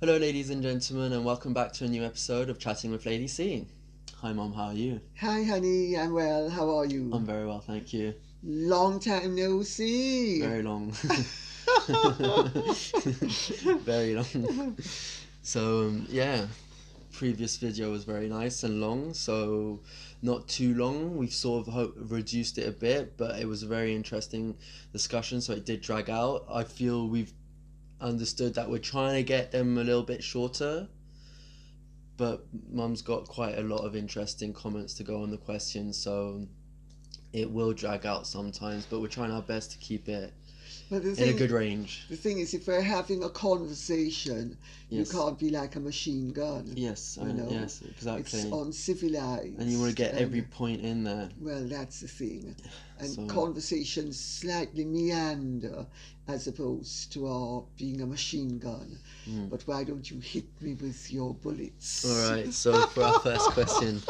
Hello, ladies and gentlemen, and welcome back to a new episode of Chatting with Lady C. Hi, Mom, how are you? Hi, honey. I'm well. How are you? I'm very well, thank you. Long time no see. Very long. Very long. So, previous video was very nice and long, so not too long. We've sort of reduced it a bit, but it was a very interesting discussion, so it did drag out. I feel we've understood that we're trying to get them a little bit shorter, but Mum's got quite a lot of interesting comments to go on the questions, so it will drag out sometimes, but we're trying our best to keep it in a good range. The thing is, if we're having a conversation, Yes. you can't be like a machine gun. Yes, yes, exactly. It's uncivilized. And you want to get every point in there. Well, that's the thing. And So- conversations slightly meander as opposed to being a machine gun. But why don't you hit me with your bullets? All right, so for our first question.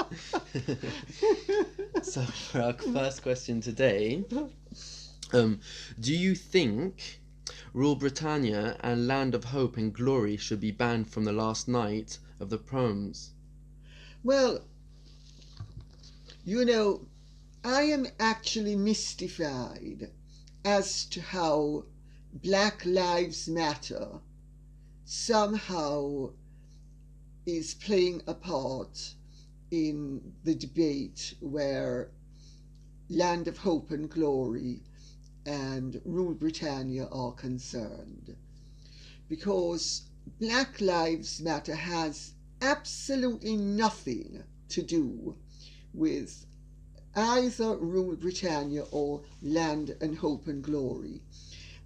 Today, do you think Rule Britannia and Land of Hope and Glory should be banned from the last night of the proms? Well, I am actually mystified as to how Black Lives Matter somehow is playing a part in the debate where Land of Hope and Glory and Rule Britannia are concerned. Because Black Lives Matter has absolutely nothing to do with either Rule Britannia or Land and Hope and Glory.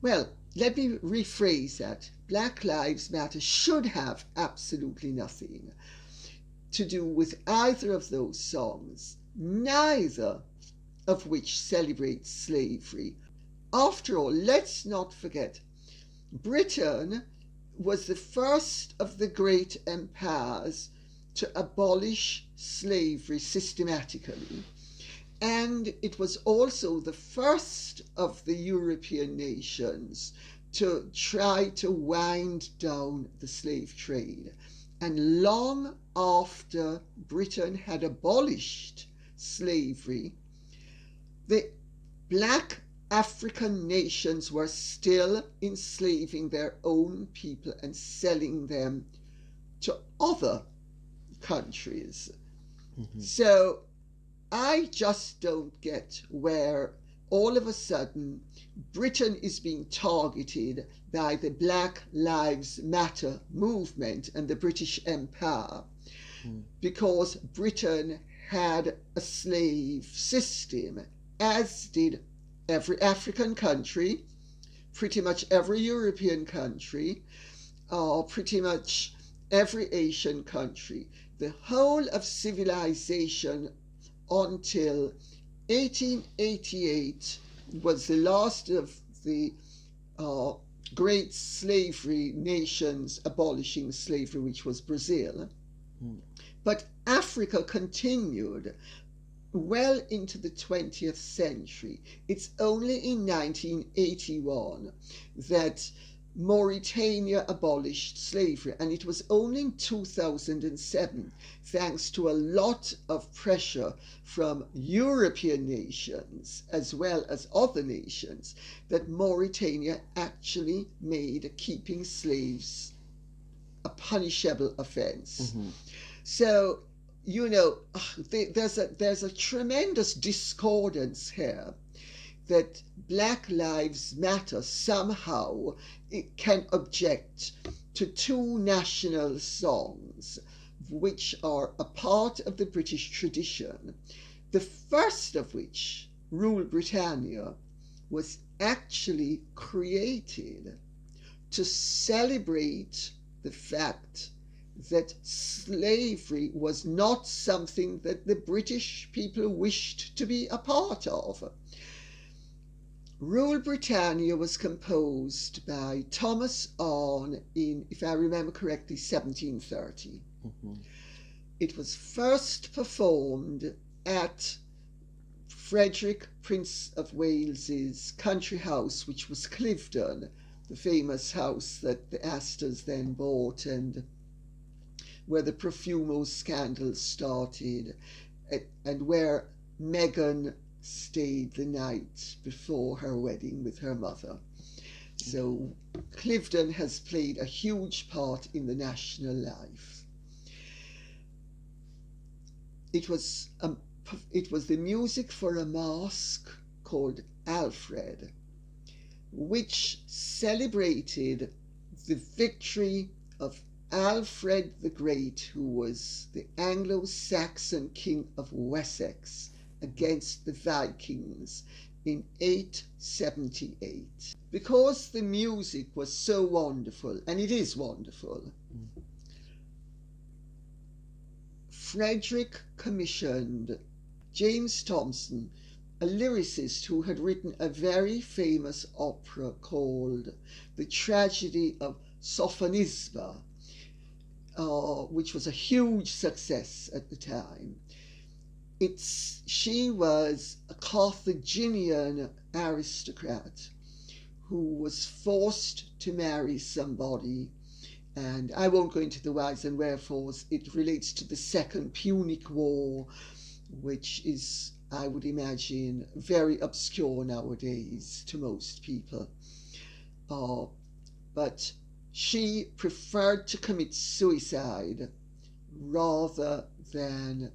Well, let me rephrase that. Black Lives Matter should have absolutely nothing to do with either of those songs, neither of which celebrates slavery. After all, let's not forget, Britain was the first of the great empires to abolish slavery systematically, and it was also the first of the European nations to try to wind down the slave trade. And long after Britain had abolished slavery, the black African nations were still enslaving their own people and selling them to other countries. So I just don't get where all of a sudden Britain is being targeted by the Black Lives Matter movement and the British Empire because Britain had a slave system, as did every African country, pretty much every European country, pretty much every Asian country. The whole of civilization until 1888 was the last of the great slavery nations abolishing slavery, which was Brazil. But Africa continued well into the 20th century. It's only in 1981 that Mauritania abolished slavery, and it was only in 2007, thanks to a lot of pressure from European nations as well as other nations, that Mauritania actually made keeping slaves a punishable offense. So, there's a tremendous discordance here that Black Lives Matter somehow it can object to two national songs which are a part of the British tradition, the first of which, Rule Britannia, was actually created to celebrate the fact that slavery was not something that the British people wished to be a part of. Rule Britannia was composed by Thomas Arne in, if I remember correctly, 1730. It was first performed at Frederick, Prince of Wales's country house, which was Cliveden, the famous house that the Astors then bought, and where the Profumo scandal started, and where Meghan stayed the night before her wedding with her mother. So Cliveden has played a huge part in the national life. It was the music for a masque called Alfred, which celebrated the victory of Alfred the Great, who was the Anglo-Saxon king of Wessex, against the Vikings in 878. Because the music was so wonderful, and it is wonderful, Frederick commissioned James Thomson, a lyricist who had written a very famous opera called The Tragedy of Sophonisba, which was a huge success at the time. She was a Carthaginian aristocrat who was forced to marry somebody, and I won't go into the whys and wherefores. It relates to the Second Punic War, which is, I would imagine, very obscure nowadays to most people. But she preferred to commit suicide rather than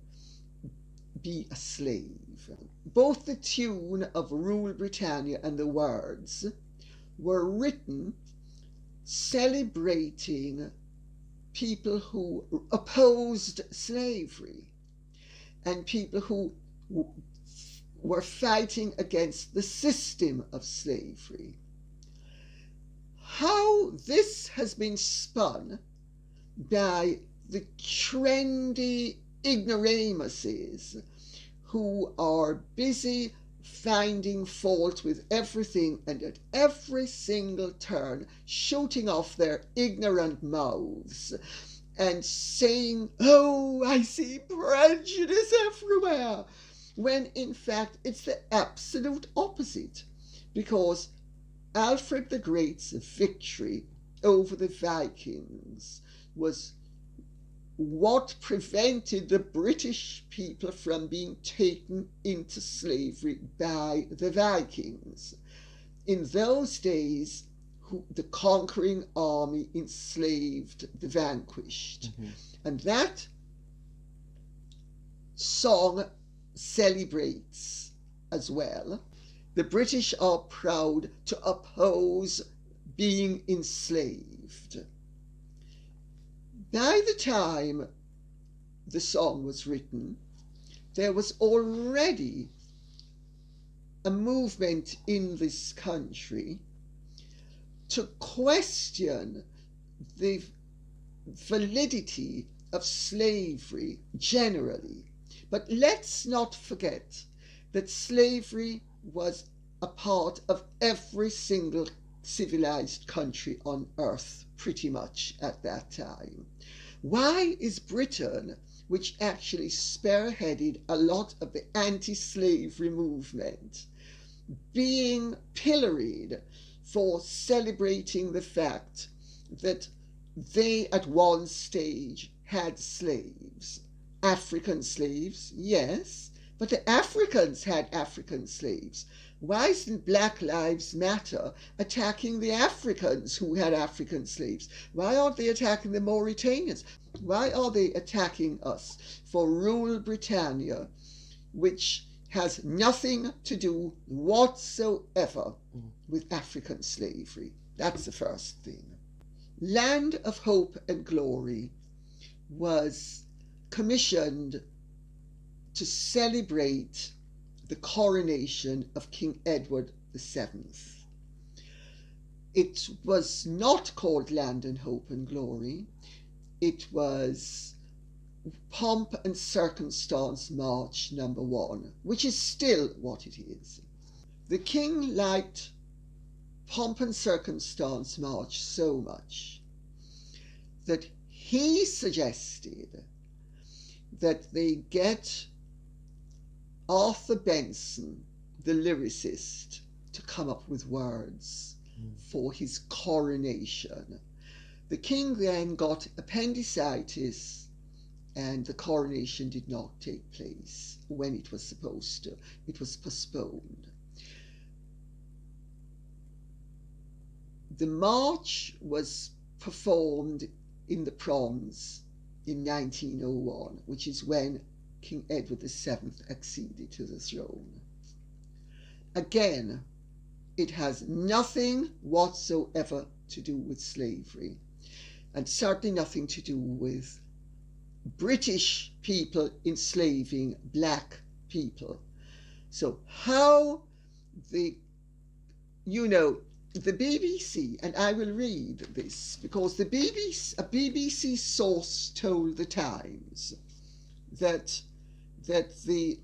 be a slave. Both the tune of Rule Britannia and the words were written celebrating people who opposed slavery and people who were fighting against the system of slavery. How this has been spun by the trendy ignoramuses who are busy finding fault with everything and at every single turn shooting off their ignorant mouths and saying, "Oh, I see prejudice everywhere," when in fact it's the absolute opposite, because Alfred the Great's victory over the Vikings was what prevented the British people from being taken into slavery by the Vikings. In those days, the conquering army enslaved the vanquished. Mm-hmm. And that song celebrates as well. The British are proud to oppose being enslaved. By the time the song was written, there was already a movement in this country to question the validity of slavery generally. But let's not forget that slavery was a part of every single civilized country on earth pretty much at that time. Why is Britain, which actually spearheaded a lot of the anti-slavery movement, being pilloried for celebrating the fact that they at one stage had slaves? African slaves, yes, but the Africans had African slaves. Why isn't Black Lives Matter attacking the Africans who had African slaves? Why aren't they attacking the Mauritanians? Why are they attacking us for Rule Britannia, which has nothing to do whatsoever with African slavery? That's the first thing. Land of Hope and Glory was commissioned to celebrate the coronation of King Edward VII. It was not called Land and Hope and Glory. It was Pomp and Circumstance March No. 1, which is still what it is. The king liked Pomp and Circumstance March so much that he suggested that they get Arthur Benson, the lyricist, to come up with words for his coronation. The king then got appendicitis and the coronation did not take place when it was supposed to. It was postponed. The march was performed in the Proms in 1901, which is when King Edward VII acceded to the throne. Again, it has nothing whatsoever to do with slavery, and certainly nothing to do with British people enslaving black people. So how the BBC, and I will read this because a BBC source told the Times that the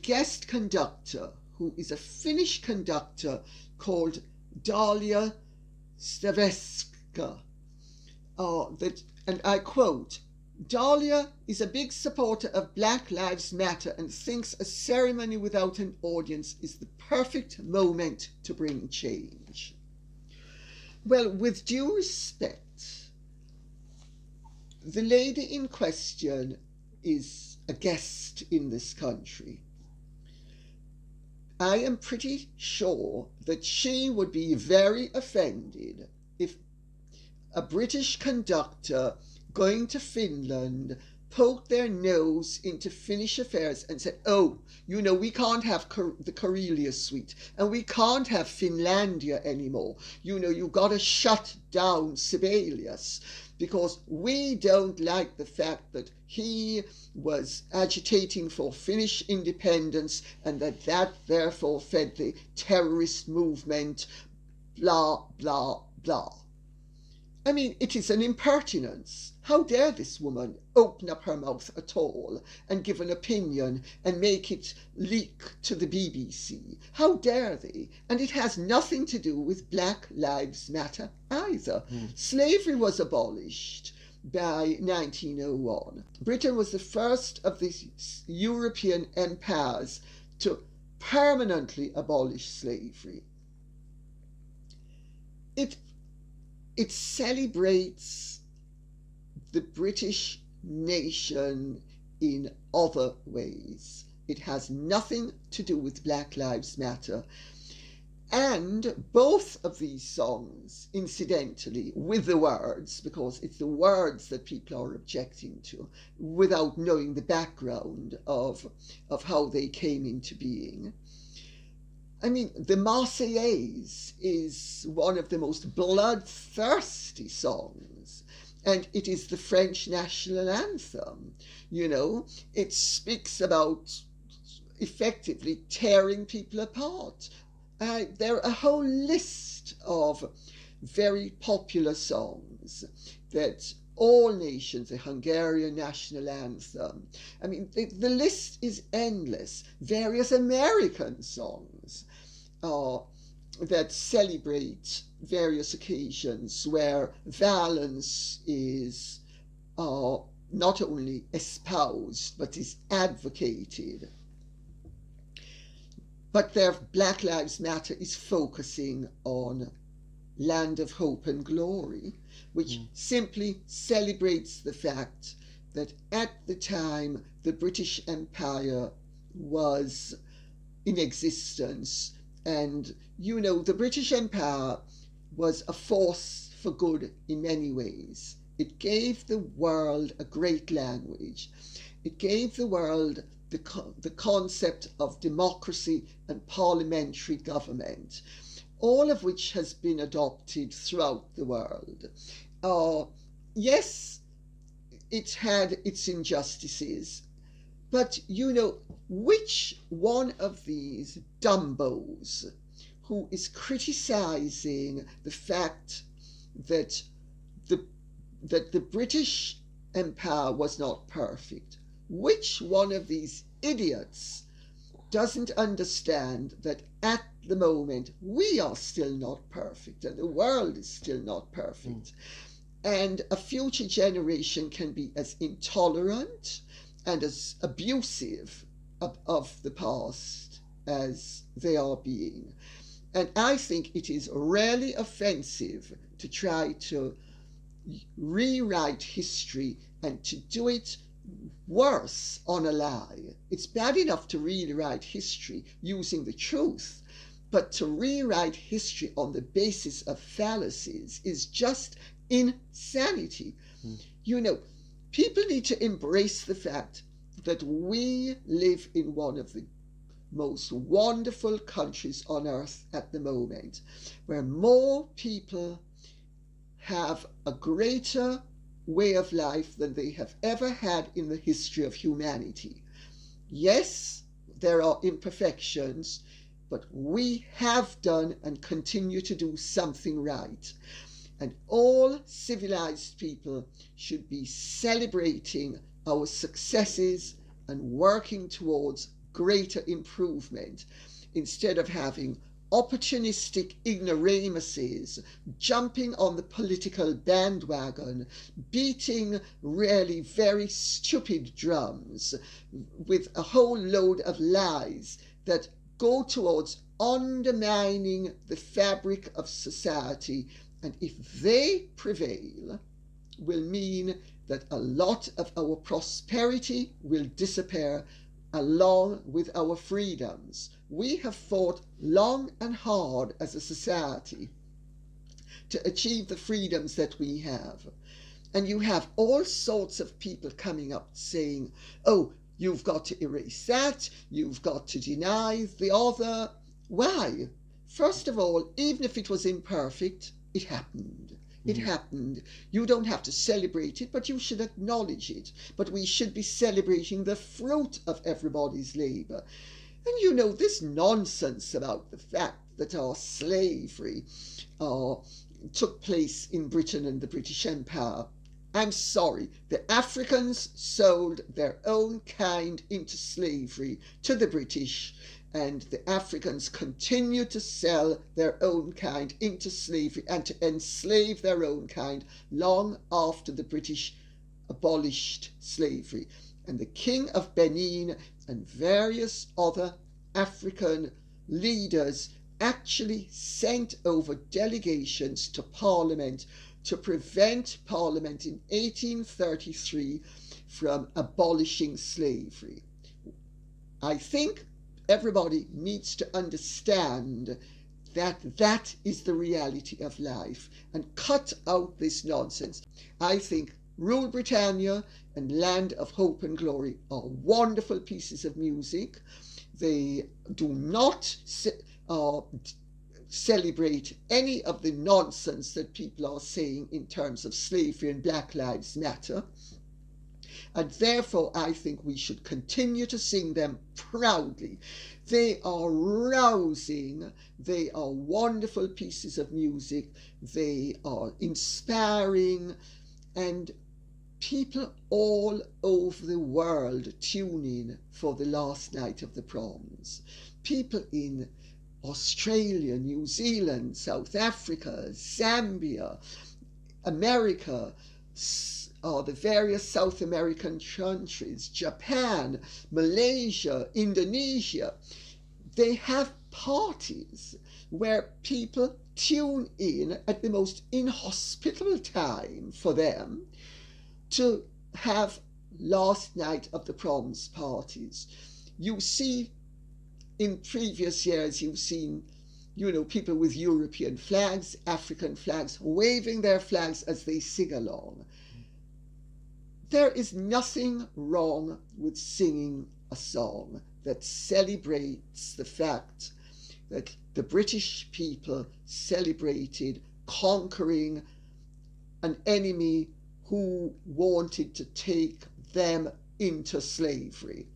guest conductor, who is a Finnish conductor called Dalia Staveska, and I quote, "Dalia is a big supporter of Black Lives Matter and thinks a ceremony without an audience is the perfect moment to bring change." Well, with due respect, the lady in question is a guest in this country. I am pretty sure that she would be very offended if a British conductor going to Finland poked their nose into Finnish affairs and said, "Oh, we can't have the Karelia suite and we can't have Finlandia anymore. You've got to shut down Sibelius because we don't like the fact that he was agitating for Finnish independence and that therefore fed the terrorist movement, blah, blah, blah." I mean, it is an impertinence. How dare this woman open up her mouth at all and give an opinion and make it leak to the BBC? How dare they? And it has nothing to do with Black Lives Matter either. Slavery was abolished by 1901. Britain was the first of the European empires to permanently abolish slavery. It celebrates the British nation in other ways. It has nothing to do with Black Lives Matter. And both of these songs, incidentally, with the words, because it's the words that people are objecting to, without knowing the background of how they came into being. I mean, the Marseillaise is one of the most bloodthirsty songs, and it is the French national anthem. It speaks about effectively tearing people apart. There are a whole list of very popular songs that all nations, the Hungarian national anthem. I mean, the list is endless. Various American songs that celebrate various occasions where violence is not only espoused, but is advocated. But their Black Lives Matter is focusing on Land of Hope and Glory, which simply celebrates the fact that at the time the British Empire was in existence, and the British Empire was a force for good in many ways. It gave the world a great language. It gave the world the concept of democracy and parliamentary government, all of which has been adopted throughout the world. Yes, it had its injustices, but which one of these dumbos who is criticizing the fact that the British Empire was not perfect, which one of these idiots doesn't understand that at the moment we are still not perfect and the world is still not perfect, and a future generation can be as intolerant and as abusive of the past as they are being. And I think it is really offensive to try to rewrite history and to do it worse on a lie. It's bad enough to rewrite history using the truth, but to rewrite history on the basis of fallacies is just insanity. You know, people need to embrace the fact that we live in one of the most wonderful countries on earth at the moment, where more people have a greater way of life than they have ever had in the history of humanity. Yes, there are imperfections, but we have done and continue to do something right. And all civilized people should be celebrating our successes and working towards greater improvement instead of having opportunistic ignoramuses jumping on the political bandwagon, beating really very stupid drums with a whole load of lies that go towards undermining the fabric of society, and if they prevail, will mean that a lot of our prosperity will disappear along with our freedoms. We have fought long and hard as a society to achieve the freedoms that we have. And you have all sorts of people coming up saying, oh, you've got to erase that, you've got to deny the other. Why? First of all, even if it was imperfect, it happened. It happened. You don't have to celebrate it, but you should acknowledge it. But we should be celebrating the fruit of everybody's labor. And you know, this nonsense about the fact that our slavery took place in Britain and the British Empire. I'm sorry, the Africans sold their own kind into slavery to the British, and the Africans continue to sell their own kind into slavery and to enslave their own kind long after the British abolished slavery. And the King of Benin and various other African leaders actually sent over delegations to Parliament to prevent Parliament in 1833 from abolishing slavery. I think everybody needs to understand that that is the reality of life and cut out this nonsense. I think Rule Britannia and Land of Hope and Glory are wonderful pieces of music. They do not celebrate any of the nonsense that people are saying in terms of slavery and Black Lives Matter. And therefore, I think we should continue to sing them proudly. They are rousing, they are wonderful pieces of music, they are inspiring, and people all over the world tune in for the last night of the proms. People in Australia, New Zealand, South Africa, Zambia, America, the various South American countries, Japan, Malaysia, Indonesia, they have parties where people tune in at the most inhospitable time for them to have last night of the proms parties. You see, in previous years, you've seen, people with European flags, African flags, waving their flags as they sing along. There is nothing wrong with singing a song that celebrates the fact that the British people celebrated conquering an enemy who wanted to take them into slavery.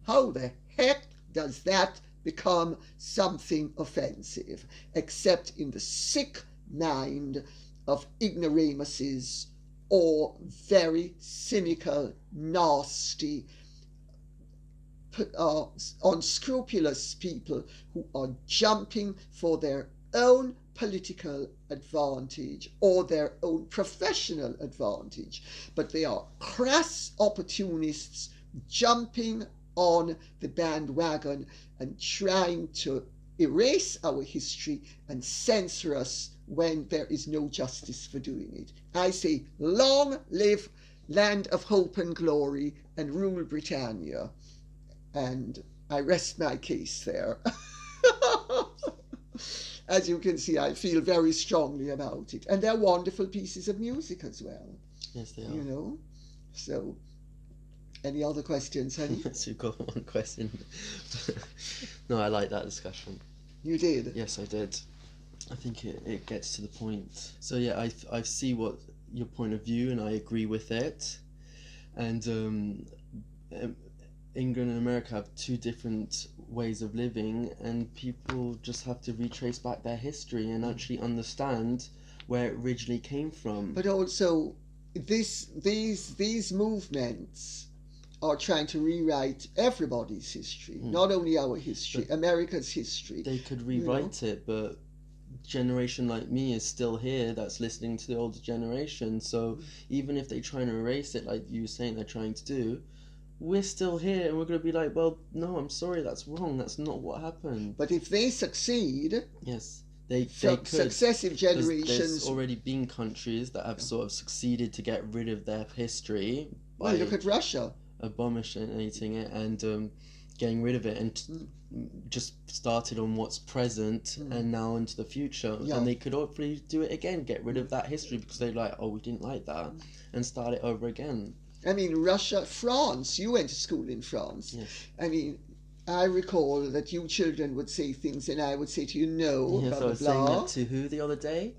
How the heck does that become something offensive, except in the sick mind of ignoramuses or very cynical, nasty, unscrupulous people who are jumping for their own political advantage or their own professional advantage, but they are crass opportunists jumping on the bandwagon and trying to erase our history and censor us when there is no justice for doing it. I say, long live land of hope and glory and rule Britannia. And I rest my case there. As you can see, I feel very strongly about it. And they're wonderful pieces of music as well. Yes, they are. You know? So, any other questions, honey? Yes, we've got one question. No, I like that discussion. You did? Yes, I did. I think it gets to the point. So yeah, I see what your point of view, and I agree with it. And England and America have two different ways of living, and people just have to retrace back their history and actually understand where it originally came from. But also, these movements are trying to rewrite everybody's history, not only our history, but America's history. They could rewrite it, but generation like me is still here that's listening to the older generation. So even if they try and erase it, like you were saying they're trying to do, we're still here, and we're going to be like, well, no, I'm sorry, that's wrong, that's not what happened. But if they succeed, yes, they could. Successive generations. There's already been countries that have sort of succeeded to get rid of their history. Well, look at Russia. Abominating it and getting rid of it, and just started on what's present and now into the future. Yeah. And they could hopefully do it again, get rid of that history, because they're like, oh, we didn't like that, and start it over again. I mean, Russia, France, you went to school in France. Yes. I mean, I recall that you children would say things and I would say to you, no, yes, blah, I blah, was blah. saying that to who the other day?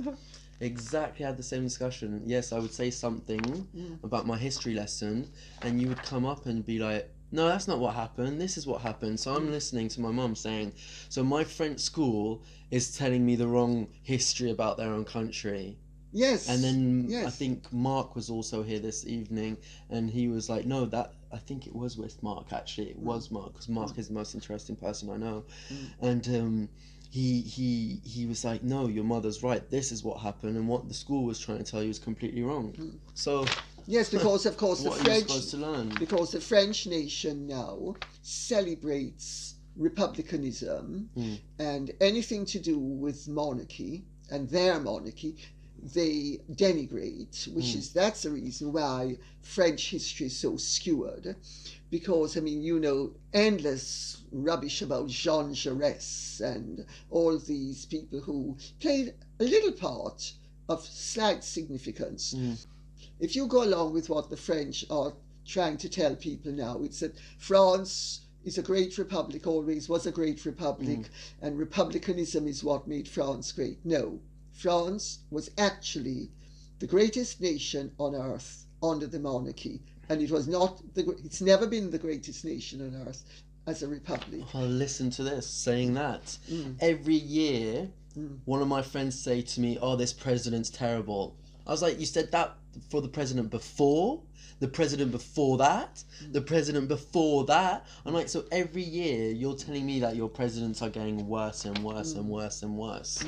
Exactly, had the same discussion. Yes, I would say something about my history lesson, and you would come up and be like, no, that's not what happened, this is what happened. So I'm listening to my mum saying, so my French school is telling me the wrong history about their own country. Yes. And then yes. I think Mark was also here this evening, and he was like, no, I think it was with Mark, actually. It was Mark, because Mark is the most interesting person I know. And he was like, no, your mother's right, this is what happened, and what the school was trying to tell you is completely wrong. So yes, because of course what are you supposed to learn? Because the French nation now celebrates republicanism and anything to do with monarchy and their monarchy they denigrate, that's the reason why French history is so skewed, because I mean, you know, endless rubbish about Jean Jaurès and all these people who played a little part of slight significance. If you go along with what the French are trying to tell people now, it's that France is a great republic, always was a great republic, and republicanism is what made France great. No. France was actually the greatest nation on earth under the monarchy, and it's never been the greatest nation on earth as a republic. Well, listen to this, saying that. Every year, one of my friends say to me, oh, this president's terrible. I was like, you said that for the president before? The president before that? The president before that? I'm like, so every year you're telling me that your presidents are getting worse and worse and worse and worse.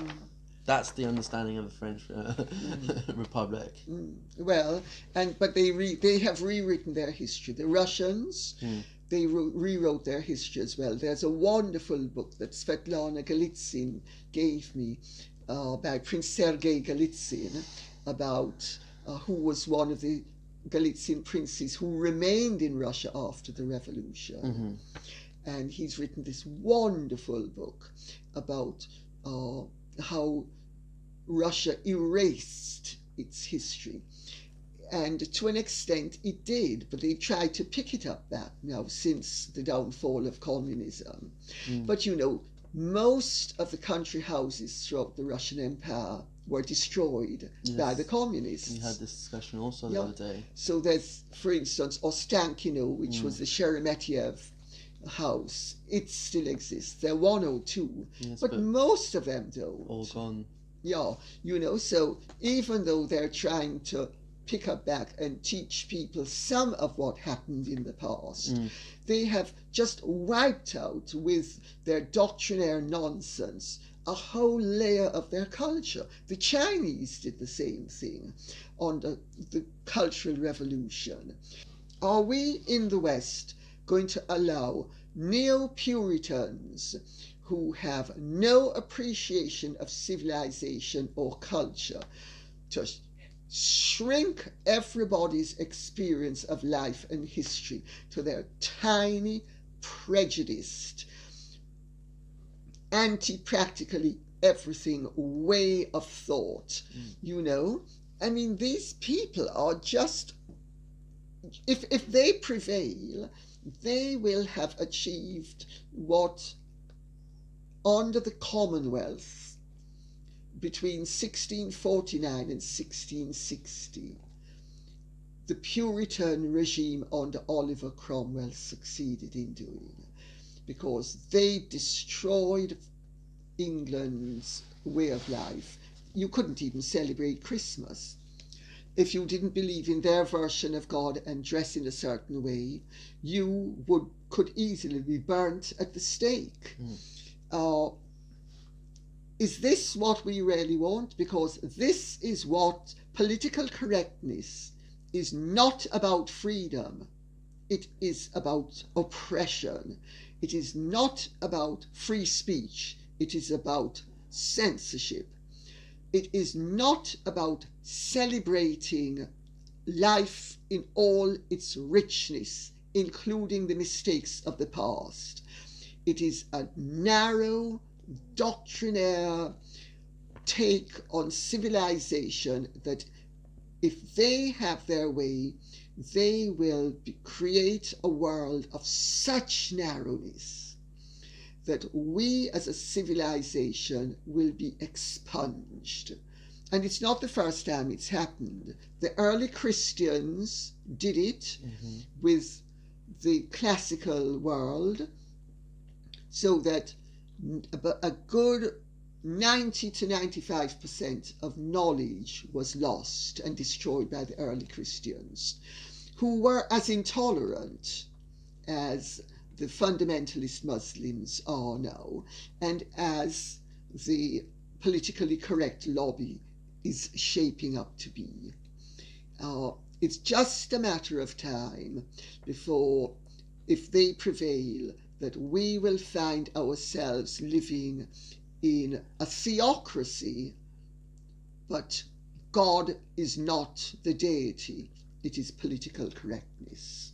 That's the understanding of the French Republic. Well, but they have rewritten their history. The Russians, they rewrote their history as well. There's a wonderful book that Svetlana Golitsyn gave me by Prince Sergei Golitsyn, about who was one of the Golitsyn princes who remained in Russia after the revolution. And he's written this wonderful book about how Russia erased its history. And to an extent it did, but they tried to pick it up back now since the downfall of communism. But you know, most of the country houses throughout the Russian Empire were destroyed by the communists. We had this discussion also the other day. So there's, for instance, Ostankino, which was the Sheremetyev house. It still exists. There are 1 or 2, but most of them don't. All gone. Yeah, you know, so even though they're trying to pick up back and teach people some of what happened in the past, they have just wiped out with their doctrinaire nonsense a whole layer of their culture. The Chinese did the same thing under the Cultural Revolution. Are we in the West going to allow neo-Puritans who have no appreciation of civilization or culture to shrink everybody's experience of life and history to their tiny, prejudiced, anti-practically everything way of thought. You know, I mean, these people are just, if they prevail, they will have achieved what under the Commonwealth between 1649 and 1660 the Puritan regime under Oliver Cromwell succeeded in doing, because they destroyed England's way of life. You couldn't even celebrate Christmas if you didn't believe in their version of God and dress in a certain way. You could easily be burnt at the stake. Is this what we really want? Because this is what political correctness is not about. Freedom. It is about oppression. It is not about free speech. It is about censorship. It is not about celebrating life in all its richness, including the mistakes of the past. It is a narrow, doctrinaire take on civilization that, if they have their way, they will create a world of such narrowness that we as a civilization will be expunged. And it's not the first time it's happened. The early Christians did it with the classical world, so that a good 90 to 95% of knowledge was lost and destroyed by the early Christians, who were as intolerant as the fundamentalist Muslims are now, and as the politically correct lobby is shaping up to be. It's just a matter of time before, if they prevail, that we will find ourselves living in a theocracy, but God is not the deity. It is political correctness.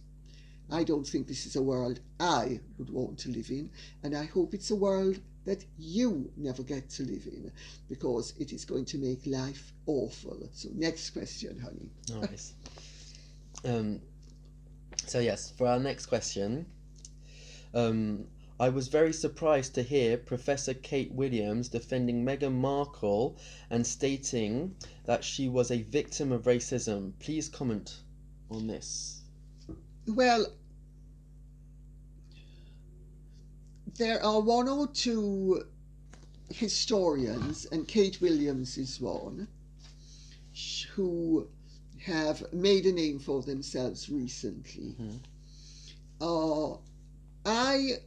I don't think this is a world I would want to live in, and I hope it's a world that you never get to live in, because it is going to make life awful. So next question, honey. Nice. So yes, for our next question, I was very surprised to hear Professor Kate Williams defending Meghan Markle and stating that she was a victim of racism. Please comment on this. Well, there are one or two historians, and Kate Williams is one, who have made a name for themselves recently. I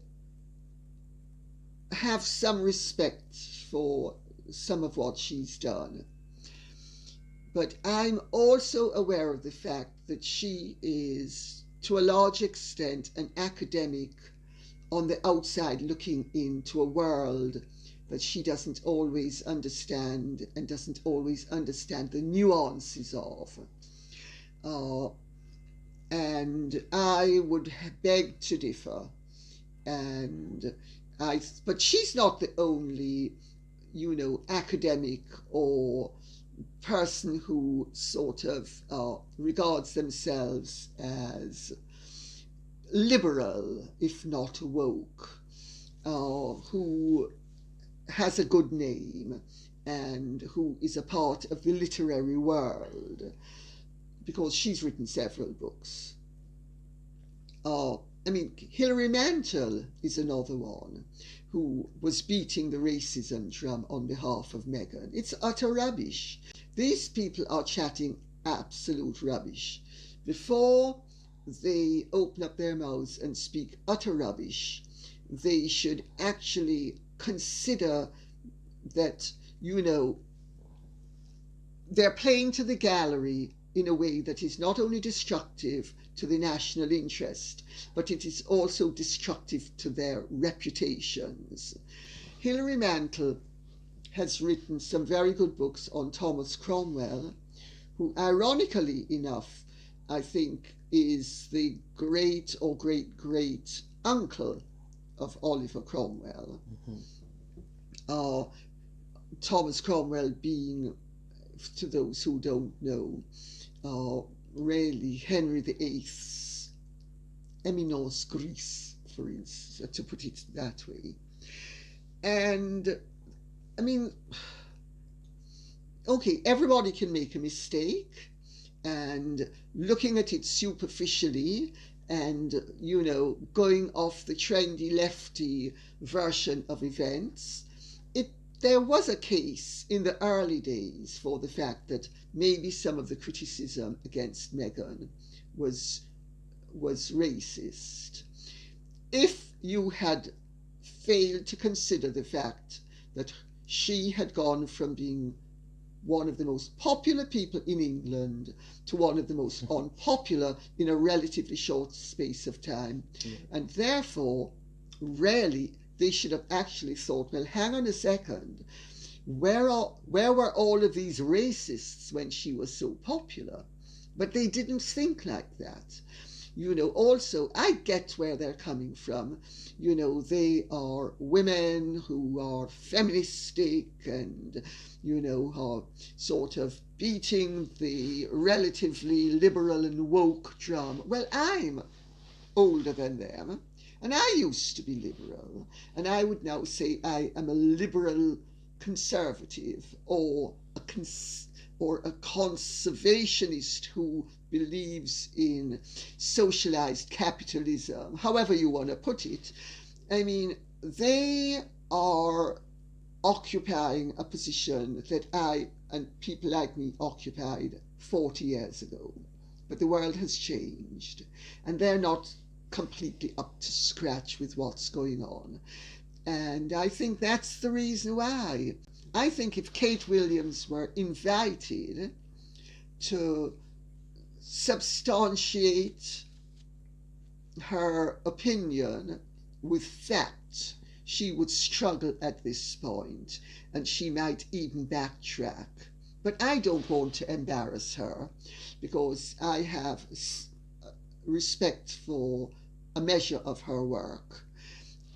have some respect for some of what she's done, but I'm also aware of the fact that she is, to a large extent, an academic on the outside looking into a world that she doesn't always understand, and doesn't always understand the nuances of. And I would beg to differ. But she's not the only, academic or person who sort of regards themselves as liberal, if not woke, who has a good name and who is a part of the literary world, because she's written several books. Hilary Mantel is another one who was beating the racism drum on behalf of Meghan. It's utter rubbish. These people are chatting absolute rubbish. Before they open up their mouths and speak utter rubbish, they should actually consider that, they're playing to the gallery in a way that is not only destructive, to the national interest, but it is also destructive to their reputations. Hilary Mantel has written some very good books on Thomas Cromwell, who, ironically enough, I think is the great or great great uncle of Oliver Cromwell. Thomas Cromwell being, to those who don't know, really Henry VIII's eminence grise, for instance, to put it that way. And I mean, okay, everybody can make a mistake, and looking at it superficially and, you know, going off the trendy lefty version of events, there was a case in the early days for the fact that maybe some of the criticism against Meghan was racist. If you had failed to consider the fact that she had gone from being one of the most popular people in England to one of the most unpopular in a relatively short space of time, and therefore really they should have actually thought, well, hang on a second, where were all of these racists when she was so popular? But they didn't think like that. You know, also, I get where they're coming from. You know, they are women who are feministic and, you know, are sort of beating the relatively liberal and woke drum. Well, I'm older than them, and I used to be liberal, and I would now say I am a liberal conservative, or a conservationist who believes in socialized capitalism, however you want to put it. I mean, they are occupying a position that I and people like me occupied 40 years ago. But the world has changed, and they're not completely up to scratch with what's going on. And I think that's the reason why. I think if Kate Williams were invited to substantiate her opinion with fact, she would struggle at this point, and she might even backtrack. But I don't want to embarrass her, because I have respect for a measure of her work,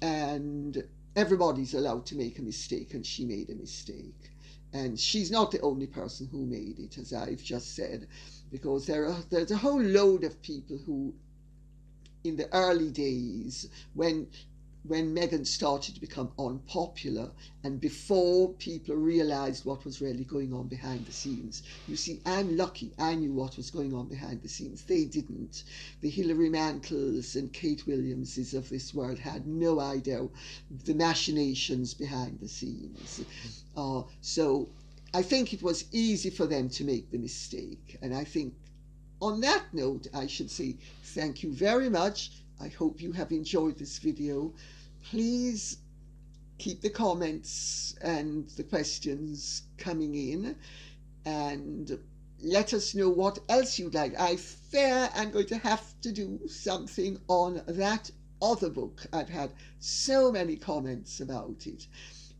and everybody's allowed to make a mistake, and she made a mistake. And she's not the only person who made it, as I've just said, because there's a whole load of people who, in the early days, when Meghan started to become unpopular, and before people realized what was really going on behind the scenes. You see, I'm lucky I knew what was going on behind the scenes. They didn't. The Hilary Mantles and Kate Williamses of this world had no idea the machinations behind the scenes. So I think it was easy for them to make the mistake. And I think on that note, I should say thank you very much. I hope you have enjoyed this video. Please keep the comments and the questions coming in, and let us know what else you'd like. I fear I'm going to have to do something on that other book. I've had so many comments about it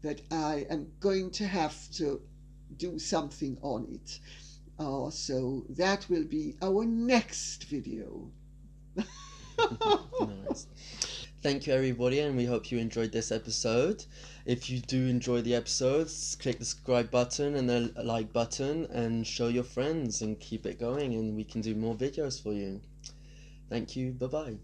that I am going to have to do something on it. So that will be our next video. Nice. Thank you, everybody, and we hope you enjoyed this episode. If you do enjoy the episodes, click the subscribe button and the like button and show your friends, and keep it going, and we can do more videos for you. Thank you. Bye-bye.